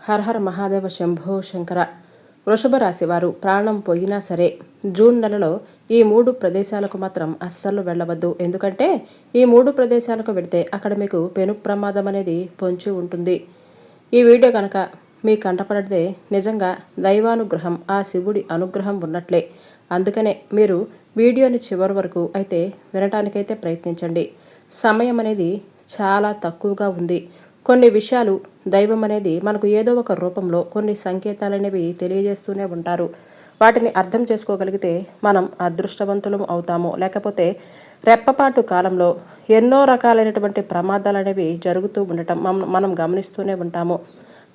హర హర మహాదేవ శంభో శంకర. వృషభ రాశి వారు ప్రాణం పోయినా సరే జూన్ నెలలో ఈ 3 ప్రదేశాలకు మాత్రం అస్సలు వెళ్ళవద్దు. ఎందుకంటే ఈ 3 ప్రదేశాలకు వెళితే అక్కడ మీకు పెను ప్రమాదం అనేది పొంచి ఉంటుంది. ఈ వీడియో కనుక మీ కంటపడితే నిజంగా దైవానుగ్రహం, ఆ శివుడి అనుగ్రహం ఉన్నట్లే. అందుకనే మీరు వీడియోని చివరి వరకు అయితే వినటానికైతే ప్రయత్నించండి. సమయం అనేది చాలా తక్కువగా ఉంది. కొన్ని విషయాలు దైవం అనేది మనకు ఏదో ఒక రూపంలో కొన్ని సంకేతాలు అనేవి తెలియజేస్తూనే ఉంటారు. వాటిని అర్థం చేసుకోగలిగితే మనం అదృష్టవంతులం అవుతాము. లేకపోతే రెప్పపాటు కాలంలో ఎన్నో రకాలైనటువంటి ప్రమాదాలు అనేవి జరుగుతూ ఉండటం మనం గమనిస్తూనే ఉంటాము.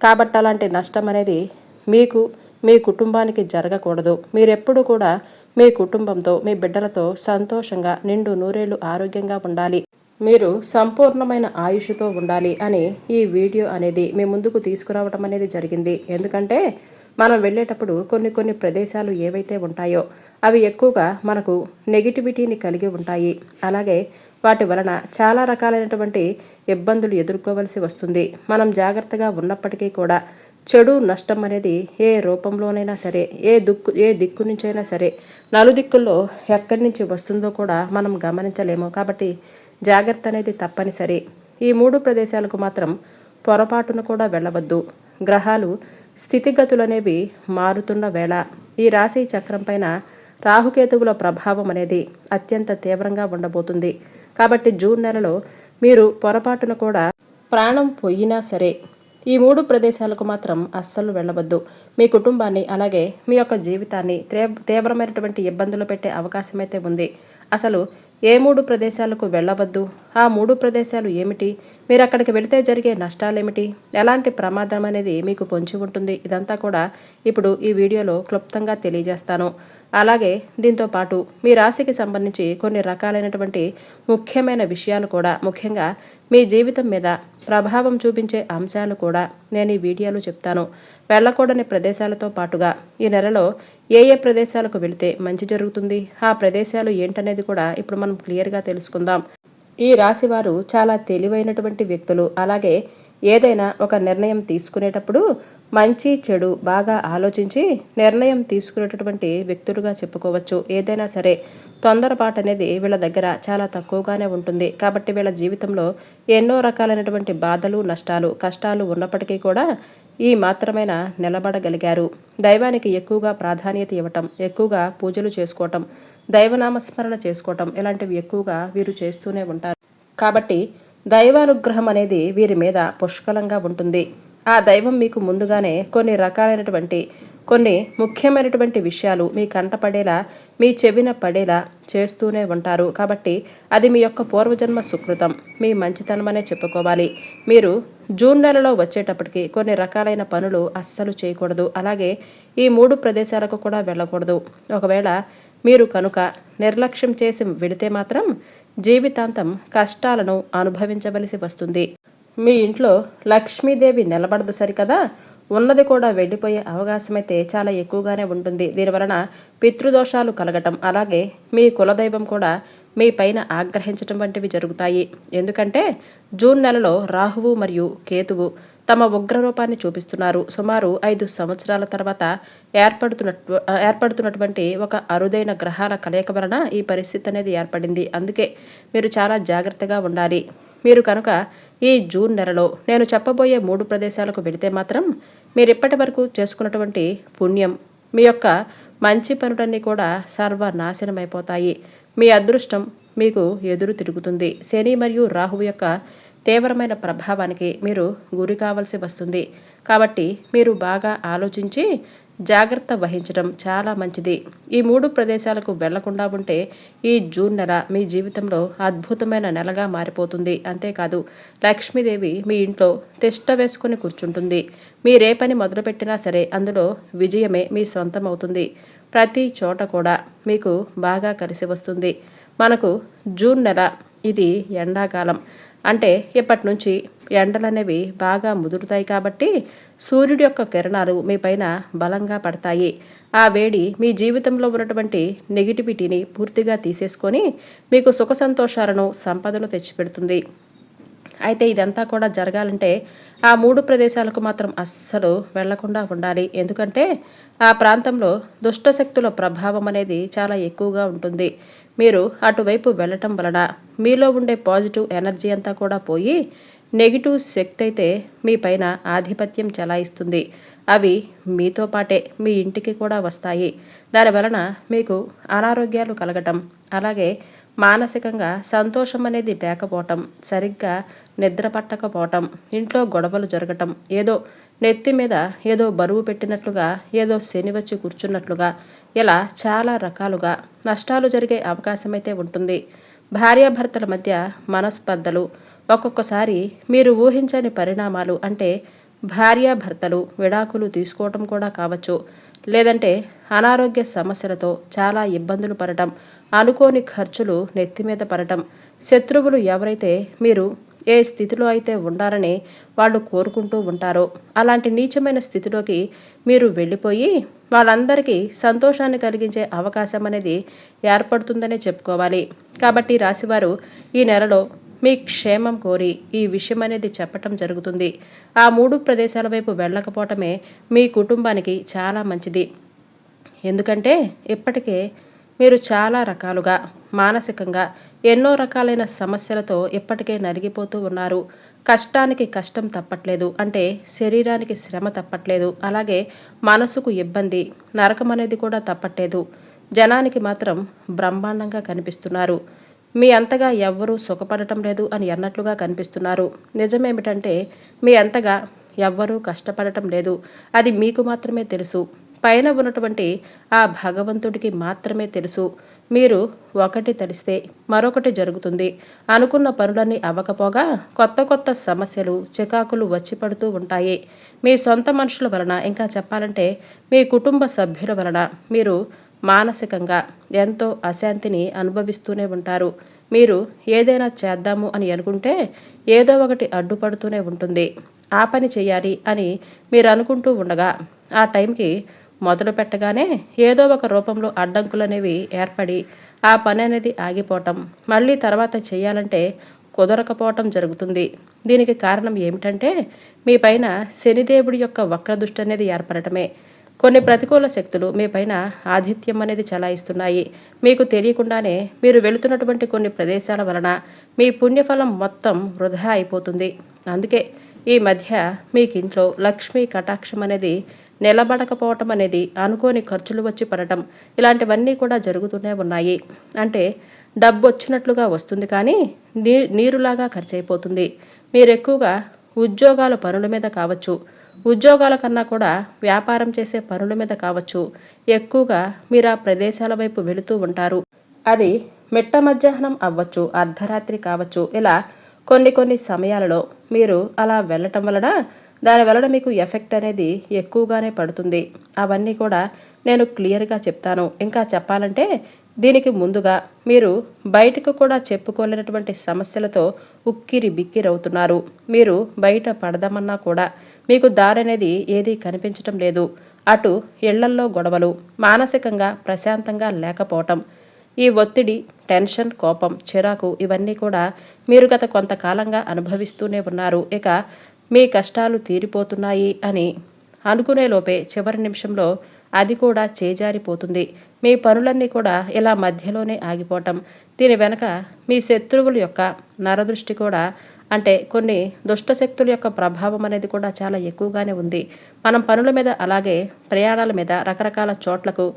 కాబట్టి అలాంటి నష్టం అనేది మీకు, మీ కుటుంబానికి జరగకూడదు. మీరెప్పుడు కూడా మీ కుటుంబంతో, మీ బిడ్డలతో సంతోషంగా నిండు నూరేళ్లు ఆరోగ్యంగా ఉండాలి. మీరు సంపూర్ణమైన ఆయుష్తో ఉండాలి అని ఈ వీడియో అనేది మీ ముందుకు తీసుకురావడం అనేది జరిగింది. ఎందుకంటే మనం వెళ్ళేటప్పుడు కొన్ని ప్రదేశాలు ఏవైతే ఉంటాయో అవి ఎక్కువగా మనకు నెగిటివిటీని కలిగి ఉంటాయి. అలాగే వాటి వలన చాలా రకాలైనటువంటి ఇబ్బందులు ఎదుర్కోవలసి వస్తుంది. మనం జాగ్రత్తగా ఉన్నప్పటికీ కూడా చెడు నష్టం అనేది ఏ రూపంలోనైనా సరే, ఏ దిక్కు నుంచైనా సరే, నలుదిక్కుల్లో ఎక్కడి నుంచి వస్తుందో కూడా మనం గమనించలేము. కాబట్టి జాగ్రత్త అనేది తప్పనిసరి. ఈ 3 ప్రదేశాలకు మాత్రం పొరపాటును కూడా వెళ్ళవద్దు. గ్రహాలు స్థితిగతులు అనేవి మారుతున్న వేళ ఈ రాశి చక్రం పైన రాహుకేతువుల ప్రభావం అనేది అత్యంత తీవ్రంగా ఉండబోతుంది. కాబట్టి జూన్ నెలలో మీరు పొరపాటును కూడా ప్రాణం పోయినా సరే ఈ 3 ప్రదేశాలకు మాత్రం అస్సలు వెళ్ళవద్దు. మీ కుటుంబాన్ని, అలాగే మీ యొక్క జీవితాన్ని తీవ్రమైనటువంటి ఇబ్బందులు పెట్టే అవకాశం అయితే ఉంది. అసలు ఏ 3 ప్రదేశాలకు వెళ్ళవద్దు, ఆ 3 ప్రదేశాలు ఏమిటి, మీరు అక్కడికి వెళితే జరిగే నష్టాలేమిటి, ఎలాంటి ప్రమాదం అనేది మీకు పొంచి ఉంటుంది, ఇదంతా కూడా ఇప్పుడు ఈ వీడియోలో క్లుప్తంగా తెలియజేస్తాను. అలాగే దీంతో పాటు మీ రాశికి సంబంధించి కొన్ని రకాలైనటువంటి ముఖ్యమైన విషయాలు కూడా, ముఖ్యంగా మీ జీవితం మీద ప్రభావం చూపించే అంశాలు కూడా నేను ఈ వీడియోలో చెప్తాను. వెళ్ళకూడని ప్రదేశాలతో పాటుగా ఈ నెలలో ఏ ప్రదేశాలకు వెళితే మంచి జరుగుతుంది, ఆ ప్రదేశాలు ఏంటనేది కూడా ఇప్పుడు మనం క్లియర్గా తెలుసుకుందాం. ఈ రాశి వారు చాలా తెలివైనటువంటి వ్యక్తులు. అలాగే ఏదైనా ఒక నిర్ణయం తీసుకునేటప్పుడు మంచి చెడు బాగా ఆలోచించి నిర్ణయం తీసుకునేటటువంటి వ్యక్తులుగా చెప్పుకోవచ్చు. ఏదైనా సరే తొందరపాటు అనేది వీళ్ళ దగ్గర చాలా తక్కువగానే ఉంటుంది. కాబట్టి వీళ్ళ జీవితంలో ఎన్నో రకాలైనటువంటి బాధలు, నష్టాలు, కష్టాలు ఉన్నప్పటికీ కూడా ఈ మాత్రమైనా నిలబడగలిగారు. దైవానికి ఎక్కువగా ప్రాధాన్యత ఇవ్వటం, ఎక్కువగా పూజలు చేసుకోవటం, దైవనామస్మరణ చేసుకోవటం, ఇలాంటివి ఎక్కువగా వీరు చేస్తూనే ఉంటారు. కాబట్టి దైవానుగ్రహం అనేది వీరి మీద పుష్కలంగా ఉంటుంది. ఆ దైవం మీకు ముందుగానే కొన్ని రకాలైనటువంటి, కొన్ని ముఖ్యమైనటువంటి విషయాలు మీ కంటపడేలా, మీ చెవిన పడేలా చేస్తూనే ఉంటారు. కాబట్టి అది మీ యొక్క పూర్వజన్మ సుకృతం, మీ మంచితనమనే చెప్పుకోవాలి. మీరు జూన్ నెలలో వచ్చేటప్పటికి కొన్ని రకాలైన పనులు అస్సలు చేయకూడదు. అలాగే ఈ 3 ప్రదేశాలకు కూడా వెళ్ళకూడదు. ఒకవేళ మీరు కనుక నిర్లక్ష్యం చేసి వెళితే మాత్రం జీవితాంతం కష్టాలను అనుభవించవలసి వస్తుంది. మీ ఇంట్లో లక్ష్మీదేవి నిలబడదు సరికదా, ఉన్నది కూడా వెళ్ళిపోయే అవకాశం అయితే చాలా ఎక్కువగానే ఉంటుంది. దీనివలన పితృదోషాలు కలగటం, అలాగే మీ కులదైవం కూడా మీ పైన ఆగ్రహించటం వంటివి జరుగుతాయి. ఎందుకంటే జూన్ నెలలో రాహువు మరియు కేతువు తమ ఉగ్రరూపాన్ని చూపిస్తున్నారు. సుమారు 5 సంవత్సరాల తర్వాత ఏర్పడుతున్నటువంటి ఒక అరుదైన గ్రహాల కలయిక వలన ఈ పరిస్థితి అనేది ఏర్పడింది. అందుకే మీరు చాలా జాగ్రత్తగా ఉండాలి. మీరు కనుక ఈ జూన్ నెలలో నేను చెప్పబోయే 3 ప్రదేశాలకు వెళితే మాత్రం మీరు ఇప్పటి వరకు చేసుకున్నటువంటి పుణ్యం, మీ యొక్క మంచి పనులన్నీ కూడా సర్వనాశనమైపోతాయి. మీ అదృష్టం మీకు ఎదురు తిరుగుతుంది. శని మరియు రాహువు యొక్క తీవ్రమైన ప్రభావానికి మీరు గురి కావాల్సి వస్తుంది. కాబట్టి మీరు బాగా ఆలోచించి జాగ్రత్త వహించడం చాలా మంచిది. ఈ 3 ప్రదేశాలకు వెళ్లకుండా ఉంటే ఈ జూన్ నెల మీ జీవితంలో అద్భుతమైన నెలగా మారిపోతుంది. అంతేకాదు లక్ష్మీదేవి మీ ఇంట్లో తిష్ట వేసుకుని కూర్చుంటుంది. మీరే పని మొదలుపెట్టినా సరే అందులో విజయమే మీ సొంతం అవుతుంది. ప్రతి చోట కూడా మీకు బాగా కలిసి వస్తుంది. మనకు జూన్ నెల ఇది ఎండాకాలం. అంటే ఇప్పటి నుంచి ఎండలనేవి బాగా ముదురుతాయి. కాబట్టి సూర్యుడి యొక్క కిరణాలు మీ పైన బలంగా పడతాయి. ఆ వేడి మీ జీవితంలో ఉన్నటువంటి నెగిటివిటీని పూర్తిగా తీసేసుకొని మీకు సుఖ సంతోషాలను, సంపదను తెచ్చిపెడుతుంది. అయితే ఇదంతా కూడా జరగాలంటే ఆ 3 ప్రదేశాలకు మాత్రం అస్సలు వెళ్లకుండా ఉండాలి. ఎందుకంటే ఆ ప్రాంతంలో దుష్టశక్తుల ప్రభావం అనేది చాలా ఎక్కువగా ఉంటుంది. మీరు అటువైపు వెళ్ళటం వలన మీలో ఉండే పాజిటివ్ ఎనర్జీ అంతా కూడా పోయి నెగిటివ్ శక్తి అయితే మీ పైన ఆధిపత్యం చెలాయిస్తుంది. అవి మీతో పాటే మీ ఇంటికి కూడా వస్తాయి. దానివలన మీకు అనారోగ్యాలు కలగటం, అలాగే మానసికంగా సంతోషం అనేది లేకపోవటం, సరిగ్గా నిద్ర పట్టకపోవటం, ఇంట్లో గొడవలు జరగటం, ఏదో నెత్తి మీద ఏదో బరువు పెట్టినట్లుగా, ఏదో శని వచ్చి కూర్చున్నట్లుగా, ఇలా చాలా రకాలుగా నష్టాలు జరిగే అవకాశం అయితే ఉంటుంది. భార్యాభర్తల మధ్య మనస్పర్ధలు, ఒక్కొక్కసారి మీరు ఊహించని పరిణామాలు, అంటే భార్యాభర్తలు విడాకులు తీసుకోవటం కూడా కావచ్చు, లేదంటే అనారోగ్య సమస్యలతో చాలా ఇబ్బందులు పడటం, అనుకోని ఖర్చులు నెత్తి మీద పడటం, శత్రువులు ఎవరైతే మీరు ఏ స్థితిలో అయితే ఉండాలని వాళ్ళు కోరుకుంటూ ఉంటారో అలాంటి నీచమైన స్థితిలోకి మీరు వెళ్ళిపోయి వాళ్ళందరికీ సంతోషాన్ని కలిగించే అవకాశం అనేది ఏర్పడుతుందనే చెప్పుకోవాలి. కాబట్టి రాశివారు ఈ నెలలో మీ క్షేమం కోరి ఈ విషయం అనేది చెప్పటం జరుగుతుంది. ఆ 3 ప్రదేశాల వైపు వెళ్ళకపోవటమే మీ కుటుంబానికి చాలా మంచిది. ఎందుకంటే ఇప్పటికే మీరు చాలా రకాలుగా మానసికంగా ఎన్నో రకాలైన సమస్యలతో ఇప్పటికే నలిగిపోతూ ఉన్నారు. కష్టానికి కష్టం తప్పట్లేదు, అంటే శరీరానికి శ్రమ తప్పట్లేదు, అలాగే మనసుకు ఇబ్బంది, నరకం అనేది కూడా తప్పట్లేదు. జనానికి మాత్రం బ్రహ్మాండంగా కనిపిస్తున్నారు. మీ అంతగా ఎవ్వరూ సుఖపడటం లేదు అని అన్నట్లుగా కనిపిస్తున్నారు. నిజమేమిటంటే మీ అంతగా ఎవ్వరూ కష్టపడటం లేదు. అది మీకు మాత్రమే తెలుసు. పైన ఉన్నటువంటి ఆ భగవంతుడికి మాత్రమే తెలుసు. మీరు ఒకటి తలిస్తే మరొకటి జరుగుతుంది. అనుకున్న పనులన్నీ అవ్వకపోగా కొత్త కొత్త సమస్యలు, చికాకులు వచ్చి పడుతూ ఉంటాయి. మీ సొంత మనుషుల వలన, ఇంకా చెప్పాలంటే మీ కుటుంబ సభ్యుల వలన మీరు మానసికంగా ఎంతో అశాంతిని అనుభవిస్తూనే ఉంటారు. మీరు ఏదైనా చేద్దాము అని అనుకుంటే ఏదో ఒకటి అడ్డుపడుతూనే ఉంటుంది. ఆ పని చేయాలి అని మీరు అనుకుంటూ ఉండగా ఆ టైంకి మొదలు పెట్టగానే ఏదో ఒక రూపంలో అడ్డంకులు అనేవి ఏర్పడి ఆ పని అనేది ఆగిపోవటం, మళ్ళీ తర్వాత చేయాలంటే కుదరకపోవటం జరుగుతుంది. దీనికి కారణం ఏమిటంటే మీ పైన శనిదేవుడి యొక్క వక్రదృష్టి అనేది ఏర్పడటమే. కొన్ని ప్రతికూల శక్తులు మీ పైన ఆధిత్యం అనేది చలాయిస్తున్నాయి. మీకు తెలియకుండానే మీరు వెళుతున్నటువంటి కొన్ని ప్రదేశాల వలన మీ పుణ్యఫలం మొత్తం వృధా అయిపోతుంది. అందుకే ఈ మధ్య మీకు ఇంట్లో లక్ష్మీ కటాక్షం అనేది నిలబడకపోవటం అనేది, అనుకోని ఖర్చులు వచ్చి పడటం, ఇలాంటివన్నీ కూడా జరుగుతూనే ఉన్నాయి. అంటే డబ్బు వచ్చినట్లుగా వస్తుంది కానీ నీరులాగా ఖర్చు అయిపోతుంది. మీరు ఎక్కువగా ఉద్యోగాల పనుల మీద కావచ్చు, ఉద్యోగాల కన్నా కూడా వ్యాపారం చేసే పనుల మీద కావచ్చు, ఎక్కువగా మీరు ఆ ప్రదేశాల వైపు వెళుతూ ఉంటారు. అది మిట్ట మధ్యాహ్నం అవ్వచ్చు, అర్ధరాత్రి కావచ్చు. ఇలా కొన్ని సమయాలలో మీరు అలా వెళ్ళటం వలన దాని వలన మీకు ఎఫెక్ట్ అనేది ఎక్కువగానే పడుతుంది. అవన్నీ కూడా నేను క్లియర్గా చెప్తాను. ఇంకా చెప్పాలంటే దీనికి ముందుగా మీరు బయటకు కూడా చెప్పుకోలేనటువంటి సమస్యలతో ఉక్కిరి బిక్కిరవుతున్నారు. మీరు బయట పడదామన్నా కూడా మీకు దారనేది ఏదీ కనిపించటం లేదు. అటు ఇళ్లల్లో గొడవలు, మానసికంగా ప్రశాంతంగా లేకపోవటం, ఈ ఒత్తిడి, టెన్షన్, కోపం, చిరాకు, ఇవన్నీ కూడా మీరు గత కొంతకాలంగా అనుభవిస్తూనే ఉన్నారు. ఇక మీ కష్టాలు తీరిపోతున్నాయి అని అనుకునే లోపే చివరి నిమిషంలో అది కూడా చేజారిపోతుంది. మీ పనులన్నీ కూడా ఇలా మధ్యలోనే ఆగిపోవటం, దీని వెనక మీ శత్రువుల యొక్క నరదృష్టి కూడా, అంటే కొన్ని దుష్టశక్తుల యొక్క ప్రభావం అనేది కూడా చాలా ఎక్కువగానే ఉంది. మనం పనుల మీద, అలాగే ప్రయాణాల మీద రకరకాల చోట్లకు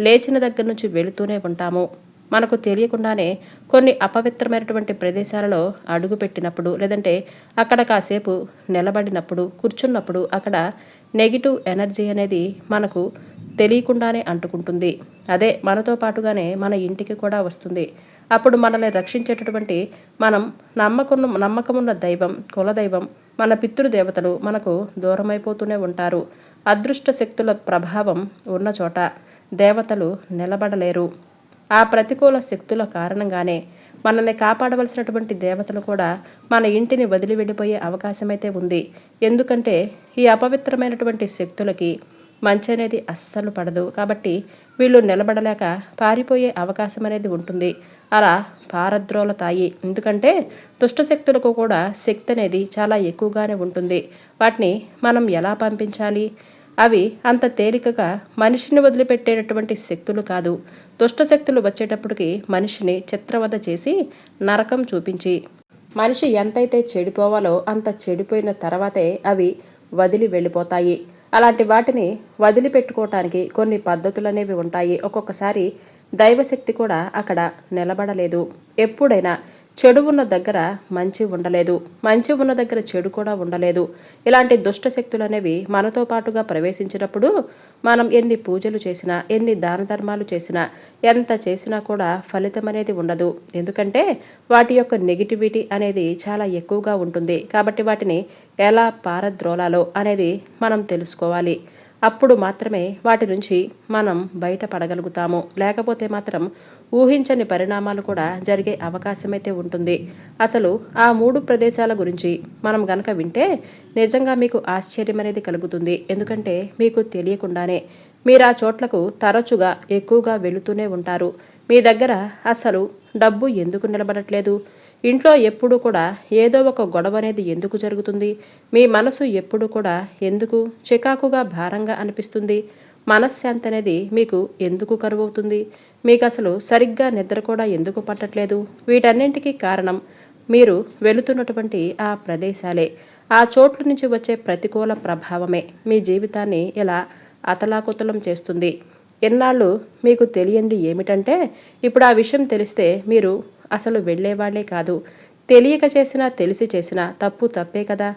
లేచిన దగ్గర నుంచి వెళుతూనే ఉంటాము. మనకు తెలియకుండానే కొన్ని అపవిత్రమైనటువంటి ప్రదేశాలలో అడుగుపెట్టినప్పుడు, లేదంటే అక్కడ కాసేపు నిలబడినప్పుడు, కూర్చున్నప్పుడు అక్కడ నెగిటివ్ ఎనర్జీ అనేది మనకు తెలియకుండానే అంటుకుంటుంది. అదే మనతో పాటుగానే మన ఇంటికి కూడా వస్తుంది. అప్పుడు మనల్ని రక్షించేటటువంటి మనం నమ్మకమున్న దైవం, కులదైవం, మన పితృదేవతలు మనకు దూరమైపోతూనే ఉంటారు. అదృష్ట శక్తుల ప్రభావం ఉన్న చోట దేవతలు నిలబడలేరు. ఆ ప్రతికూల శక్తుల కారణంగానే మనల్ని కాపాడవలసినటువంటి దేవతలు కూడా మన ఇంటిని వదిలి వెళ్ళిపోయే అవకాశం అయితే ఉంది. ఎందుకంటే ఈ అపవిత్రమైనటువంటి శక్తులకి మంచి అనేది అస్సలు పడదు. కాబట్టి వీళ్ళు నిలబడలేక పారిపోయే అవకాశం అనేది ఉంటుంది. అలా పారద్రోలతాయి. ఎందుకంటే దుష్టశక్తులకు కూడా శక్తి అనేది చాలా ఎక్కువగానే ఉంటుంది. వాటిని మనం ఎలా పంపించాలి? అవి అంత తేలికగా మనిషిని వదిలిపెట్టేటటువంటి శక్తులు కాదు. దుష్టశక్తులు వచ్చేటప్పటికి మనిషిని చిత్రవద చేసి నరకం చూపించి మనిషి ఎంతైతే చెడిపోవాలో అంత చెడిపోయిన తర్వాతే అవి వదిలి వెళ్ళిపోతాయి. అలాంటి వాటిని వదిలిపెట్టుకోవటానికి కొన్ని పద్ధతులు అనేవి ఉంటాయి. ఒక్కొక్కసారి దైవశక్తి కూడా అక్కడ నిలబడలేదు. ఎప్పుడైనా చెడు ఉన్న దగ్గర మంచి ఉండలేదు, మంచి ఉన్న దగ్గర చెడు కూడా ఉండలేదు. ఇలాంటి దుష్ట శక్తులు అనేవి మనతో పాటుగా ప్రవేశించినప్పుడు మనం ఎన్ని పూజలు చేసినా, ఎన్ని దాన ధర్మాలు చేసినా, ఎంత చేసినా కూడా ఫలితం అనేది ఉండదు. ఎందుకంటే వాటి యొక్క నెగిటివిటీ అనేది చాలా ఎక్కువగా ఉంటుంది. కాబట్టి వాటిని ఎలా పారద్రోలాలో అనేది మనం తెలుసుకోవాలి. అప్పుడు మాత్రమే వాటి నుంచి మనం బయటపడగలుగుతాము. లేకపోతే మాత్రం ఊహించని పరిణామాలు కూడా జరిగే అవకాశమైతే ఉంటుంది. అసలు ఆ 3 ప్రదేశాల గురించి మనం గనక వింటే నిజంగా మీకు ఆశ్చర్యం అనేది కలుగుతుంది. ఎందుకంటే మీకు తెలియకుండానే మీరు ఆ చోట్లకు తరచుగా ఎక్కువగా వెళుతూనే ఉంటారు. మీ దగ్గర అసలు డబ్బు ఎందుకు నిలబడట్లేదు? ఇంట్లో ఎప్పుడు కూడా ఏదో ఒక గొడవ అనేది ఎందుకు జరుగుతుంది? మీ మనసు ఎప్పుడు కూడా ఎందుకు చికాకుగా భారంగా అనిపిస్తుంది? మనశ్శాంతి అనేది మీకు ఎందుకు కరువవుతుంది? మీకు అసలు సరిగ్గా నిద్ర కూడా ఎందుకు పట్టట్లేదు? వీటన్నింటికీ కారణం మీరు వెళుతున్నటువంటి ఆ ప్రదేశాలే. ఆ చోట్ల నుంచి వచ్చే ప్రతికూల ప్రభావమే మీ జీవితాన్ని ఇలా అతలాకుతలం చేస్తుంది. ఎన్నాళ్ళు మీకు తెలియంది ఏమిటంటే ఇప్పుడు ఆ విషయం తెలిస్తే మీరు అసలు వెళ్ళేవాళ్లే కాదు. తెలియక చేసినా తెలిసి చేసినా తప్పు తప్పే కదా.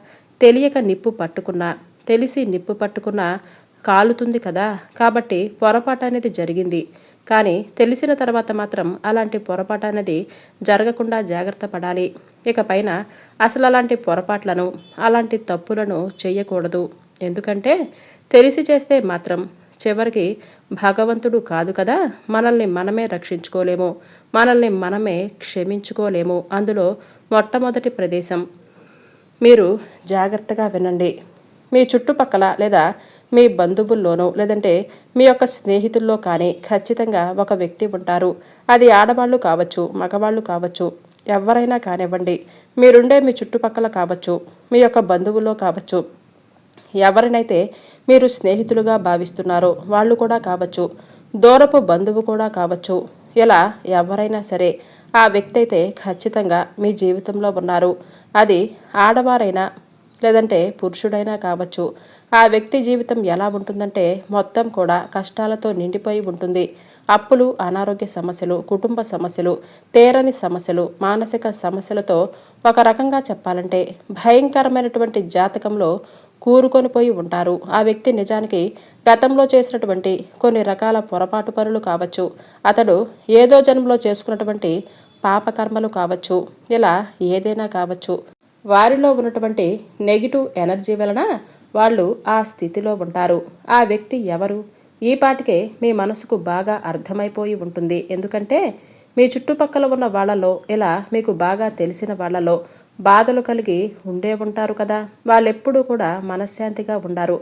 తెలియక నిప్పు పట్టుకున్నా, తెలిసి నిప్పు పట్టుకున్నా కాలుతుంది కదా. కాబట్టి పొరపాటు అనేది జరిగింది. కానీ తెలిసిన తర్వాత మాత్రం అలాంటి పొరపాటు అనేది జరగకుండా జాగ్రత్త పడాలి. ఇక పైన అసలు అలాంటి పొరపాట్లను, అలాంటి తప్పులను చేయకూడదు. ఎందుకంటే తెలిసి చేస్తే మాత్రం చివరికి భగవంతుడు కాదు కదా, మనల్ని మనమే రక్షించుకోలేము, మనల్ని మనమే క్షమించుకోలేము. అందులో మొట్టమొదటి ప్రదేశం మీరు జాగ్రత్తగా వినండి. మీ చుట్టుపక్కల లేదా మీ బంధువుల్లోనో లేదంటే మీ యొక్క స్నేహితుల్లో కానీ ఖచ్చితంగా ఒక వ్యక్తి ఉంటారు. అది ఆడవాళ్ళు కావచ్చు, మగవాళ్ళు కావచ్చు, ఎవరైనా కానివ్వండి. మీరుండే మీ చుట్టుపక్కల కావచ్చు, మీ యొక్క బంధువుల్లో కావచ్చు, ఎవరినైతే మీరు స్నేహితులుగా భావిస్తున్నారో వాళ్ళు కూడా కావచ్చు, దూరపు బంధువు కూడా కావచ్చు. ఇలా ఎవరైనా సరే ఆ వ్యక్తి అయితే ఖచ్చితంగా మీ జీవితంలో ఉన్నారు. అది ఆడవారైనా లేదంటే పురుషుడైనా కావచ్చు. ఆ వ్యక్తి జీవితం ఎలా ఉంటుందంటే మొత్తం కూడా కష్టాలతో నిండిపోయి ఉంటుంది. అప్పులు, అనారోగ్య సమస్యలు, కుటుంబ సమస్యలు, తీరని సమస్యలు, మానసిక సమస్యలతో ఒక రకంగా చెప్పాలంటే భయంకరమైనటువంటి జాతకంలో కూరుకొని పోయి ఉంటారు. ఆ వ్యక్తి నిజానికి గతంలో చేసినటువంటి కొన్ని రకాల పొరపాటు పనులు కావచ్చు, అతడు ఏదో జన్మలో చేసుకున్నటువంటి పాపకర్మలు కావచ్చు, ఇలా ఏదైనా కావచ్చు. వారిలో ఉన్నటువంటి నెగిటివ్ ఎనర్జీ వలన వాళ్ళు ఆ స్థితిలో ఉంటారు. ఆ వ్యక్తి ఎవరు? ఈ పాటికే మీ మనసుకు బాగా అర్థమైపోయి ఉంటుంది. ఎందుకంటే మీ చుట్టుపక్కల ఉన్న వాళ్ళలో, ఇలా మీకు బాగా తెలిసిన వాళ్ళలో బాధలు కలిగి ఉండే ఉంటారు కదా. వాళ్ళెప్పుడూ కూడా మనశ్శాంతిగా ఉండారు.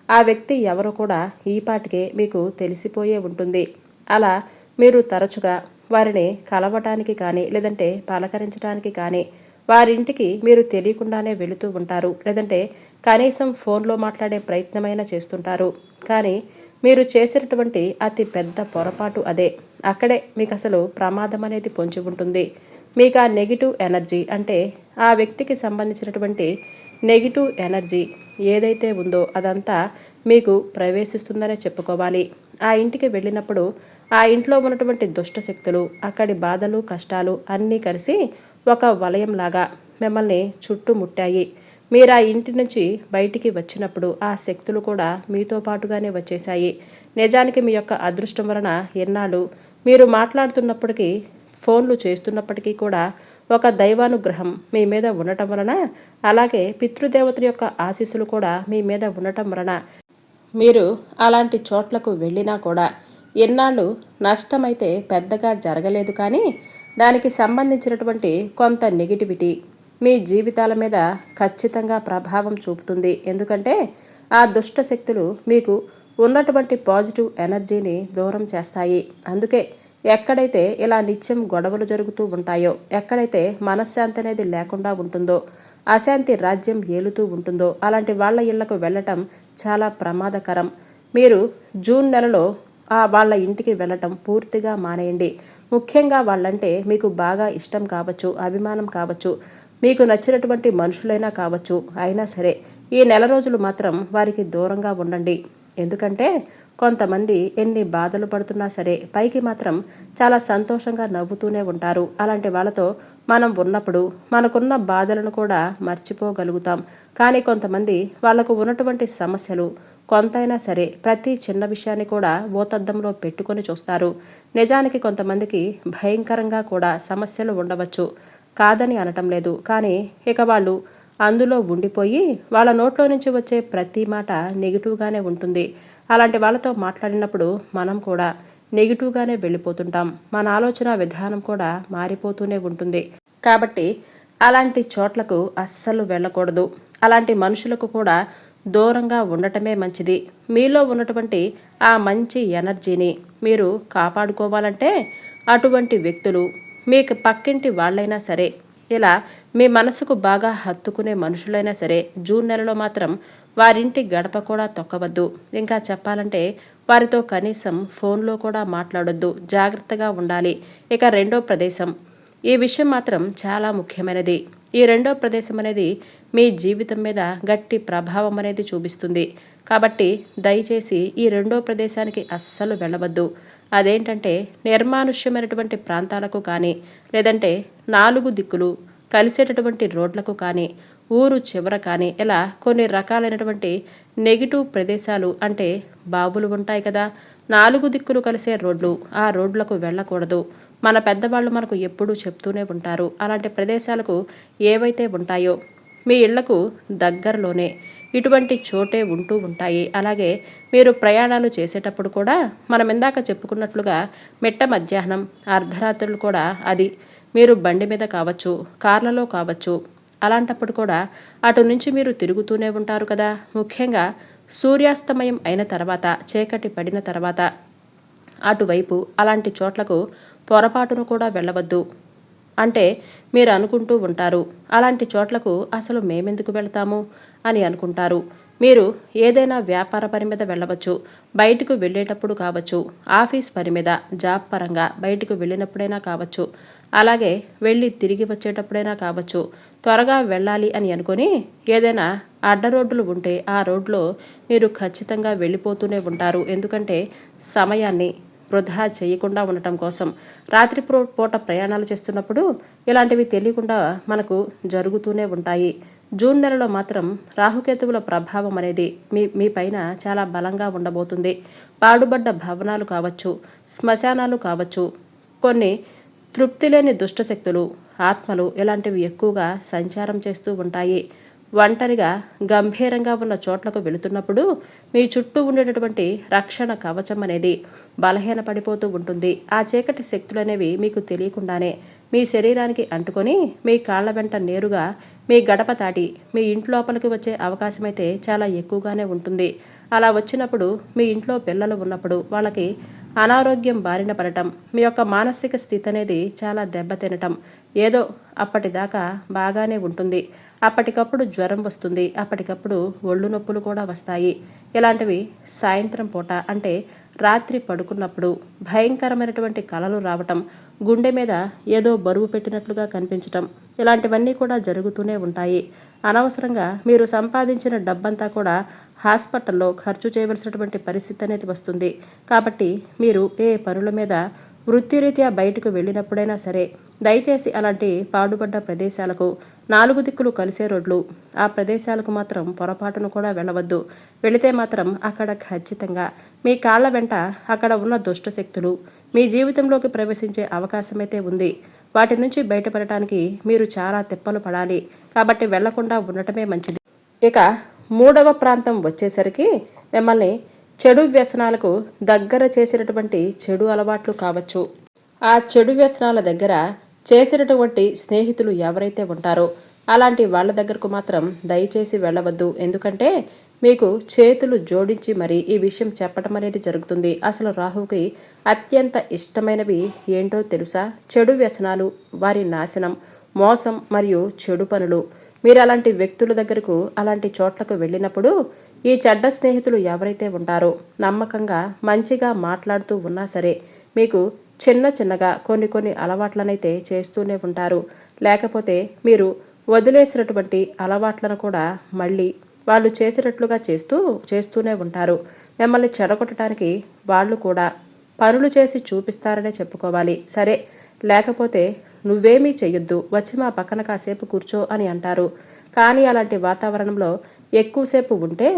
ఆ వ్యక్తి ఎవరు కూడా ఈ పాటికే మీకు తెలిసిపోయే ఉంటుంది. అలా మీరు తరచుగా వారిని కలవటానికి కానీ లేదంటే పలకరించడానికి కానీ వారింటికి మీరు తెలియకుండానే వెళుతూ ఉంటారు. లేదంటే కనీసం ఫోన్లో మాట్లాడే ప్రయత్నమైనా చేస్తుంటారు. కానీ మీరు చేసినటువంటి అతి పెద్ద పొరపాటు అదే. అక్కడే మీకు అసలు ప్రమాదం అనేది పొంచి ఉంటుంది. మీకు ఆ నెగిటివ్ ఎనర్జీ అంటే ఆ వ్యక్తికి సంబంధించినటువంటి నెగిటివ్ ఎనర్జీ ఏదైతే ఉందో అదంతా మీకు ప్రవేశిస్తుందనే చెప్పుకోవాలి. ఆ ఇంటికి వెళ్ళినప్పుడు ఆ ఇంట్లో ఉన్నటువంటి దుష్ట శక్తులు, అక్కడి బాధలు, కష్టాలు అన్నీ కలిసి ఒక వలయంలాగా మిమ్మల్ని చుట్టుముట్టాయి. మీరు ఆ ఇంటి నుంచి బయటికి వచ్చినప్పుడు ఆ శక్తులు కూడా మీతో పాటుగానే వచ్చేశాయి. నిజానికి మీ యొక్క అదృష్టం వలన ఎన్నాళ్ళు మీరు మాట్లాడుతున్నప్పటికీ, ఫోన్లు చేస్తున్నప్పటికీ కూడా ఒక దైవానుగ్రహం మీ మీద ఉండటం వలన, అలాగే పితృదేవతల యొక్క ఆశీస్సులు కూడా మీ మీద ఉండటం వలన మీరు అలాంటి చోట్లకు వెళ్ళినా కూడా ఎన్నాళ్ళు నష్టమైతే పెద్దగా జరగలేదు. కానీ దానికి సంబంధించినటువంటి కొంత నెగిటివిటీ మీ జీవితాల మీద ఖచ్చితంగా ప్రభావం చూపుతుంది. ఎందుకంటే ఆ దుష్ట శక్తులు మీకు ఉన్నటువంటి పాజిటివ్ ఎనర్జీని దూరం చేస్తాయి. అందుకే ఎక్కడైతే ఇలా నిత్యం గొడవలు జరుగుతూ ఉంటాయో, ఎక్కడైతే మనశ్శాంతి అనేది లేకుండా ఉంటుందో, అశాంతి రాజ్యం ఏలుతూ ఉంటుందో అలాంటి వాళ్ళ ఇళ్లకు వెళ్ళటం చాలా ప్రమాదకరం. మీరు జూన్ నెలలో వాళ్ళ ఇంటికి వెళ్ళటం పూర్తిగా మానేయండి. ముఖ్యంగా వాళ్ళంటే మీకు బాగా ఇష్టం కావచ్చు, అభిమానం కావచ్చు, మీకు నచ్చినటువంటి మనుషులైనా కావచ్చు. అయినా సరే ఈ నెల రోజులు మాత్రం వారికి దూరంగా ఉండండి. ఎందుకంటే కొంతమంది ఎన్ని బాధలు పడుతున్నా సరే పైకి మాత్రం చాలా సంతోషంగా నవ్వుతూనే ఉంటారు. అలాంటి వాళ్ళతో మనం ఉన్నప్పుడు మనకున్న బాధలను కూడా మర్చిపోగలుగుతాం. కానీ కొంతమంది వాళ్లకు ఉన్నటువంటి సమస్యలు కొంతైనా సరే ప్రతి చిన్న విషయాన్ని కూడా భూతద్దంలో పెట్టుకొని చూస్తారు. నిజానికి కొంతమందికి భయంకరంగా కూడా సమస్యలు ఉండవచ్చు, కాదని అనటం లేదు. కానీ ఇక వాళ్ళు అందులో ఉండిపోయి వాళ్ళ నోట్లో నుంచి వచ్చే ప్రతి మాట నెగిటివ్గానే ఉంటుంది. అలాంటి వాళ్ళతో మాట్లాడినప్పుడు మనం కూడా నెగిటివ్గానే వెళ్ళిపోతుంటాం. మన ఆలోచన విధానం కూడా మారిపోతూనే ఉంటుంది. కాబట్టి అలాంటి చోట్లకు అస్సలు వెళ్ళకూడదు. అలాంటి మనుషులకు కూడా దూరంగా ఉండటమే మంచిది. మీలో ఉన్నటువంటి ఆ మంచి ఎనర్జీని మీరు కాపాడుకోవాలంటే అటువంటి వ్యక్తులు మీకు పక్కింటి వాళ్ళైనా సరే, ఇలా మీ మనసుకు బాగా హత్తుకునే మనుషులైనా సరే జూన్ నెలలో మాత్రం వారింటి గడప కూడా తొక్కవద్దు. ఇంకా చెప్పాలంటే వారితో కనీసం ఫోన్లో కూడా మాట్లాడొద్దు. జాగ్రత్తగా ఉండాలి. ఇక రెండో ప్రదేశం, ఈ విషయం మాత్రం చాలా ముఖ్యమైనది. ఈ రెండో ప్రదేశం అనేది మీ జీవితం మీద గట్టి ప్రభావం అనేది చూపిస్తుంది. కాబట్టి దయచేసి ఈ రెండో ప్రదేశానికి అస్సలు వెళ్ళవద్దు. అదేంటంటే నిర్మానుష్యమైనటువంటి ప్రాంతాలకు కానీ, లేదంటే 4 దిక్కులు కలిసేటటువంటి రోడ్లకు కానీ, ఊరు చివర కానీ, ఇలా కొన్ని రకాలైనటువంటి నెగిటివ్ ప్రదేశాలు అంటే బావులు ఉంటాయి కదా, 4 దిక్కులు కలిసే రోడ్లు, ఆ రోడ్లకు వెళ్ళకూడదు. మన పెద్దవాళ్ళు మనకు ఎప్పుడూ చెప్తూనే ఉంటారు. అలాంటి ప్రదేశాలకు ఏవైతే ఉంటాయో మీ ఇళ్లకు దగ్గరలోనే ఇటువంటి చోటే ఉంటూ ఉంటాయి. అలాగే మీరు ప్రయాణాలు చేసేటప్పుడు కూడా మనం ఇందాక చెప్పుకున్నట్లుగా మిట్ట మధ్యాహ్నం, అర్ధరాత్రులు కూడా అది మీరు బండి మీద కావచ్చు, కార్లలో కావచ్చు, అలాంటప్పుడు కూడా అటు నుంచి మీరు తిరుగుతూనే ఉంటారు కదా. ముఖ్యంగా సూర్యాస్తమయం అయిన తర్వాత, చీకటి పడిన తర్వాత అటువైపు అలాంటి చోట్లకు పొరపాటును కూడా వెళ్ళవద్దు. అంటే మీరు అనుకుంటూ ఉంటారు, అలాంటి చోట్లకు అసలు మేమెందుకు వెళ్తాము అని అనుకుంటారు. మీరు ఏదైనా వ్యాపార పని మీద వెళ్ళవచ్చు, బయటకు వెళ్ళేటప్పుడు కావచ్చు, ఆఫీస్ పని మీద, జాబ్ పరంగా బయటకు వెళ్ళినప్పుడైనా కావచ్చు, అలాగే వెళ్ళి తిరిగి వచ్చేటప్పుడైనా కావచ్చు. త్వరగా వెళ్ళాలి అని అనుకొని ఏదైనా అడ్డ రోడ్లు ఉంటే ఆ రోడ్లో మీరు ఖచ్చితంగా వెళ్ళిపోతూనే ఉంటారు. ఎందుకంటే సమయాన్ని వృధా చేయకుండా ఉండటం కోసం. రాత్రి పూట ప్రయాణాలు చేస్తున్నప్పుడు ఇలాంటివి తెలియకుండా మనకు జరుగుతూనే ఉంటాయి. జూన్ నెలలో మాత్రం రాహుకేతువుల ప్రభావం అనేది మీ పైన చాలా బలంగా ఉండబోతుంది. పాడుబడ్డ భవనాలు కావచ్చు, శ్మశానాలు కావచ్చు, కొన్ని తృప్తి లేని దుష్టశక్తులు, ఆత్మలు ఇలాంటివి ఎక్కువగా సంచారం చేస్తూ ఉంటాయి. ఒంటరిగా గంభీరంగా ఉన్న చోట్లకు వెళుతున్నప్పుడు మీ చుట్టూ ఉండేటటువంటి రక్షణ కవచం అనేది బలహీనపడిపోతూ ఉంటుంది. ఆ చీకటి శక్తులనేవి మీకు తెలియకుండానే మీ శరీరానికి అంటుకొని మీ కాళ్ల వెంట నేరుగా మీ గడప దాటి మీ ఇంట్లోపలికి వచ్చే అవకాశం అయితే చాలా ఎక్కువగానే ఉంటుంది. అలా వచ్చినప్పుడు మీ ఇంట్లో పిల్లలు ఉన్నప్పుడు వాళ్ళకి అనారోగ్యం బారిన పడటం, మీ యొక్క మానసిక స్థితి అనేది చాలా దెబ్బతినటం, ఏదో అప్పటిదాకా బాగానే ఉంటుంది, అప్పటికప్పుడు జ్వరం వస్తుంది, అప్పటికప్పుడు ఒళ్ళు నొప్పులు కూడా వస్తాయి. ఇలాంటివి సాయంత్రం పూట అంటే రాత్రి పడుకున్నప్పుడు భయంకరమైనటువంటి కలలు రావటం, గుండె మీద ఏదో బరువు పెట్టినట్లుగా కనిపించటం, ఇలాంటివన్నీ కూడా జరుగుతూనే ఉంటాయి. అనవసరంగా మీరు సంపాదించిన డబ్బంతా కూడా హాస్పిటల్లో ఖర్చు చేయవలసినటువంటి పరిస్థితి అనేది వస్తుంది. కాబట్టి మీరు ఏ పనుల మీద వృత్తిరీత్యా బయటకు వెళ్ళినప్పుడైనా సరే దయచేసి అలాంటి పాడుబడ్డ ప్రదేశాలకు, 4 దిక్కులు కలిసే రోడ్లు, ఆ ప్రదేశాలకు మాత్రం పొరపాటును కూడా వెళ్ళవద్దు. వెళితే మాత్రం అక్కడ ఖచ్చితంగా మీ కాళ్ల వెంట అక్కడ ఉన్న దుష్టశక్తులు మీ జీవితంలోకి ప్రవేశించే అవకాశమైతే ఉంది. వాటి నుంచి బయటపడటానికి మీరు చాలా తిప్పలు పడాలి. కాబట్టి వెళ్లకుండా ఉండటమే మంచిది. ఇక 3వ ప్రాంతం వచ్చేసరికి మిమ్మల్ని చెడు వ్యసనాలకు దగ్గర చేసినటువంటి చెడు అలవాట్లు కావచ్చు, ఆ చెడు వ్యసనాల దగ్గర చేసినటువంటి స్నేహితులు ఎవరైతే ఉంటారో అలాంటి వాళ్ళ దగ్గరకు మాత్రం దయచేసి వెళ్ళవద్దు. ఎందుకంటే మీకు చేతులు జోడించి మరి ఈ విషయం చెప్పడం అనేది జరుగుతుంది. అసలు రాహుకి అత్యంత ఇష్టమైనవి ఏంటో తెలుసా? చెడు వ్యసనాలు, వారి నాశనం, మోసం మరియు చెడు పనులు. మీరు అలాంటి వ్యక్తుల దగ్గరకు, అలాంటి చోట్లకు వెళ్ళినప్పుడు ఈ చెడ్డ స్నేహితులు ఎవరైతే ఉంటారో నమ్మకంగా మంచిగా మాట్లాడుతూ ఉన్నా సరే మీకు చిన్నగా కొన్ని అలవాట్లనైతే చేస్తూనే ఉంటారు. లేకపోతే మీరు వదిలేసినటువంటి అలవాట్లను కూడా మళ్ళీ వాళ్ళు చేసినట్లుగా చేస్తూనే ఉంటారు. మిమ్మల్ని చెడగొట్టడానికి వాళ్ళు కూడా పనులు చేసి చూపిస్తారనే చెప్పుకోవాలి. సరే, లేకపోతే నువ్వేమీ చెయ్యొద్దు, వచ్చి మా పక్కన కాసేపు కూర్చో అని అంటారు. కానీ అలాంటి వాతావరణంలో ఎక్కువసేపు ఉంటే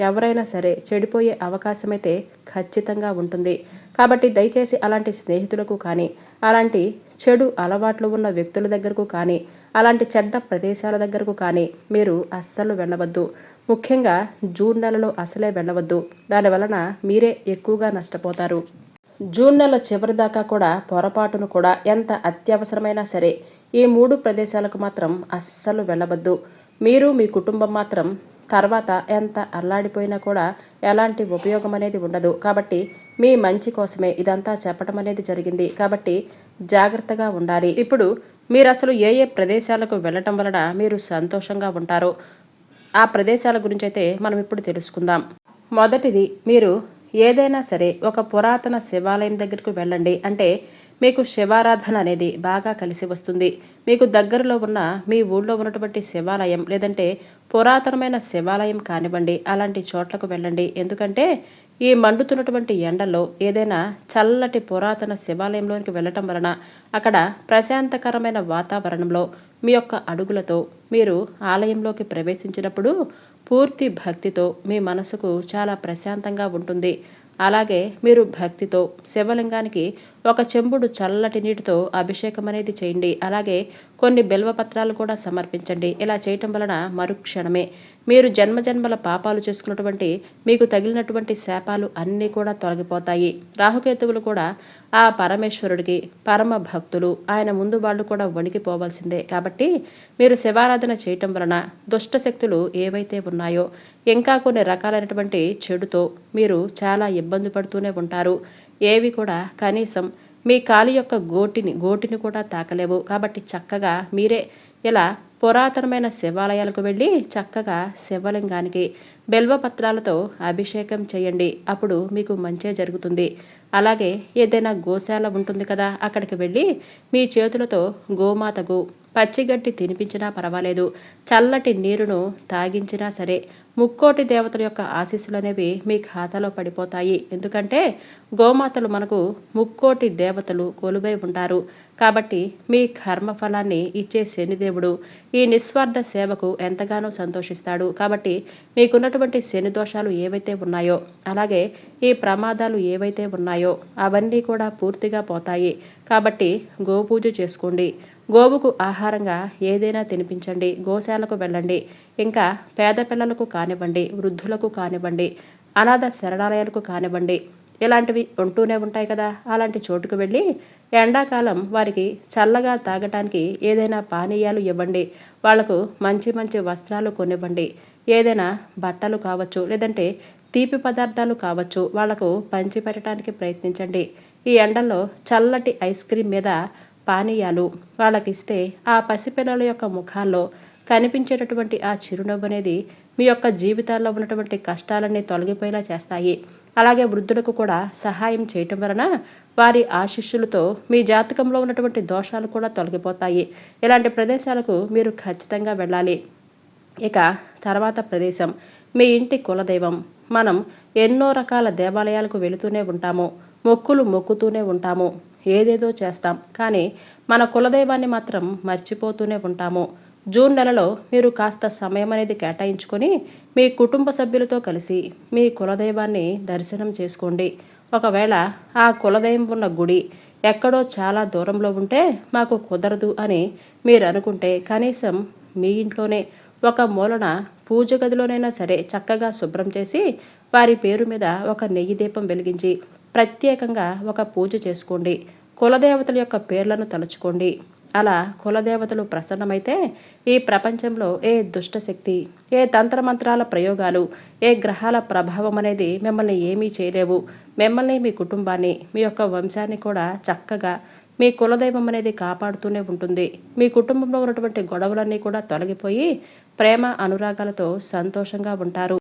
ఎవరైనా సరే చెడిపోయే అవకాశం అయితే ఖచ్చితంగా ఉంటుంది. కాబట్టి దయచేసి అలాంటి స్నేహితులకు కానీ, అలాంటి చెడు అలవాట్లు ఉన్న వ్యక్తుల దగ్గరకు కానీ, అలాంటి చెడ్డ ప్రదేశాల దగ్గరకు కానీ మీరు అస్సలు వెళ్ళవద్దు. ముఖ్యంగా జూన్ నెలలో అసలే వెళ్ళవద్దు. దానివలన మీరే ఎక్కువగా నష్టపోతారు. జూన్ నెల చివరి దాకా కూడా పొరపాటును కూడా ఎంత అత్యవసరమైనా సరే ఈ 3 ప్రదేశాలకు మాత్రం అస్సలు వెళ్ళవద్దు. మీరు మీ కుటుంబం మాత్రం తర్వాత ఎంత అల్లాడిపోయినా కూడా ఎలాంటి ఉపయోగం అనేది ఉండదు. కాబట్టి మీ మంచి కోసమే ఇదంతా చెప్పడం అనేది జరిగింది. కాబట్టి జాగ్రత్తగా ఉండాలి. ఇప్పుడు మీరు అసలు ఏ ప్రదేశాలకు వెళ్ళటం వలన మీరు సంతోషంగా ఉంటారో ఆ ప్రదేశాల గురించి అయితే మనం ఇప్పుడు తెలుసుకుందాం. మొదటిది, మీరు ఏదైనా సరే ఒక పురాతన శివాలయం దగ్గరకు వెళ్ళండి. అంటే మీకు శివారాధన అనేది బాగా కలిసి వస్తుంది. మీకు దగ్గరలో ఉన్న మీ ఊళ్ళో ఉన్నటువంటి శివాలయం లేదంటే పురాతనమైన శివాలయం కానివ్వండి, అలాంటి చోట్లకు వెళ్ళండి. ఎందుకంటే ఈ మండుతున్నటువంటి ఎండల్లో ఏదైనా చల్లటి పురాతన శివాలయంలోనికి వెళ్ళటం వలన అక్కడ ప్రశాంతకరమైన వాతావరణంలో మీ యొక్క అడుగులతో మీరు ఆలయంలోకి ప్రవేశించినప్పుడు పూర్తి భక్తితో మీ మనసుకు చాలా ప్రశాంతంగా ఉంటుంది. అలాగే మీరు భక్తితో శివలింగానికి ఒక చెంబుడు చల్లటి నీటితో అభిషేకం అనేది చేయండి. అలాగే కొన్ని బిల్వపత్రాలు కూడా సమర్పించండి. ఇలా చేయటం వలన మరుక్షణమే మీరు జన్మజన్మల పాపాలు చేసుకున్నటువంటి మీకు తగిలినటువంటి శాపాలు అన్నీ కూడా తొలగిపోతాయి. రాహుకేతువులు కూడా ఆ పరమేశ్వరుడికి పరమ భక్తులు. ఆయన ముందు వాళ్ళు కూడా వణికిపోవాల్సిందే. కాబట్టి మీరు శివారాధన చేయటం వలన దుష్టశక్తులు ఏవైతే ఉన్నాయో ఇంకా కొన్ని రకాలైనటువంటి చెడుతో మీరు చాలా ఇబ్బంది పడుతూనే ఉంటారు. ఏవి కూడా కనీసం మీ కాలి యొక్క గోటిని కూడా తాకలేవు. కాబట్టి చక్కగా మీరే ఇలా పురాతనమైన శివాలయాలకు వెళ్ళి చక్కగా శివలింగానికి బెల్వపత్రాలతో అభిషేకం చేయండి. అప్పుడు మీకు మంచే జరుగుతుంది. అలాగే ఏదైనా గోశాల ఉంటుంది కదా, అక్కడికి వెళ్ళి మీ చేతులతో గోమాతకు పచ్చిగడ్డి తినిపించినా పర్వాలేదు, చల్లటి నీరును తాగించినా సరే ముక్కోటి దేవతల యొక్క ఆశీస్సులు అనేవి మీ ఖాతాలో పడిపోతాయి. ఎందుకంటే గోమాతలు మనకు ముక్కోటి దేవతలు కొలువై ఉంటారు. కాబట్టి మీ కర్మఫలాన్ని ఇచ్చే శనిదేవుడు ఈ నిస్వార్థ సేవకు ఎంతగానో సంతోషిస్తాడు. కాబట్టి మీకున్నటువంటి శని దోషాలు ఏవైతే ఉన్నాయో, అలాగే ఈ ప్రమాదాలు ఏవైతే ఉన్నాయో అవన్నీ కూడా పూర్తిగా పోతాయి. కాబట్టి గోపూజ చేసుకోండి. గోవుకు ఆహారంగా ఏదైనా తినిపించండి. గోశాలకు వెళ్ళండి. ఇంకా పేద పిల్లలకు కానివ్వండి, వృద్ధులకు కానివ్వండి, అనాథ శరణాలయాలకు కానివ్వండి, ఇలాంటివి ఉంటూనే ఉంటాయి కదా, అలాంటి చోటుకు వెళ్ళి ఎండాకాలం వారికి చల్లగా తాగటానికి ఏదైనా పానీయాలు ఇవ్వండి. వాళ్లకు మంచి మంచి వస్త్రాలు కొనివ్వండి. ఏదైనా బట్టలు కావచ్చు, లేదంటే తీపి పదార్థాలు కావచ్చు, వాళ్లకు పంచిపెట్టడానికి ప్రయత్నించండి. ఈ ఎండల్లో చల్లటి ఐస్ క్రీమ్ మీద పానీయాలు వాళ్ళకిస్తే ఆ పసిపిల్లల యొక్క ముఖాల్లో కనిపించేటటువంటి ఆ చిరునవ్వు అనేది మీ యొక్క జీవితాల్లో ఉన్నటువంటి కష్టాలన్నీ తొలగిపోయేలా చేస్తాయి. అలాగే వృద్ధులకు కూడా సహాయం చేయటం వలన వారి ఆశీస్సులతో మీ జాతకంలో ఉన్నటువంటి దోషాలు కూడా తొలగిపోతాయి. ఇలాంటి ప్రదేశాలకు మీరు ఖచ్చితంగా వెళ్ళాలి. ఇక తర్వాత ప్రదేశం మీ ఇంటి కులదైవం. మనం ఎన్నో రకాల దేవాలయాలకు వెళుతూనే ఉంటాము, మొక్కులు మొక్కుతూనే ఉంటాము, ఏదేదో చేస్తాం. కానీ మన కులదైవాన్ని మాత్రం మర్చిపోతూనే ఉంటాము. జూన్ నెలలో మీరు కాస్త సమయం అనేది కేటాయించుకొని మీ కుటుంబ సభ్యులతో కలిసి మీ కులదైవాన్ని దర్శనం చేసుకోండి. ఒకవేళ ఆ కులదైవం ఉన్న గుడి ఎక్కడో చాలా దూరంలో ఉంటే మాకు కుదరదు అని మీరు అనుకుంటే కనీసం మీ ఇంట్లోనే ఒక మూలన పూజ గదిలోనైనా సరే చక్కగా శుభ్రం చేసి వారి పేరు మీద ఒక నెయ్యి దీపం వెలిగించి ప్రత్యేకంగా ఒక పూజ చేసుకోండి. కులదేవతల యొక్క పేర్లను తలుచుకోండి. అలా కులదేవతలు ప్రసన్నమైతే ఈ ప్రపంచంలో ఏ దుష్టశక్తి, ఏ తంత్రమంత్రాల ప్రయోగాలు, ఏ గ్రహాల ప్రభావం అనేది మిమ్మల్ని ఏమీ చేయలేవు. మిమ్మల్ని, మీ కుటుంబాన్ని, మీ యొక్క వంశాన్ని కూడా చక్కగా మీ కులదైవం అనేది కాపాడుతూనే ఉంటుంది. మీ కుటుంబంలో ఉన్నటువంటి గొడవలన్నీ కూడా తొలగిపోయి ప్రేమ అనురాగాలతో సంతోషంగా ఉంటారు.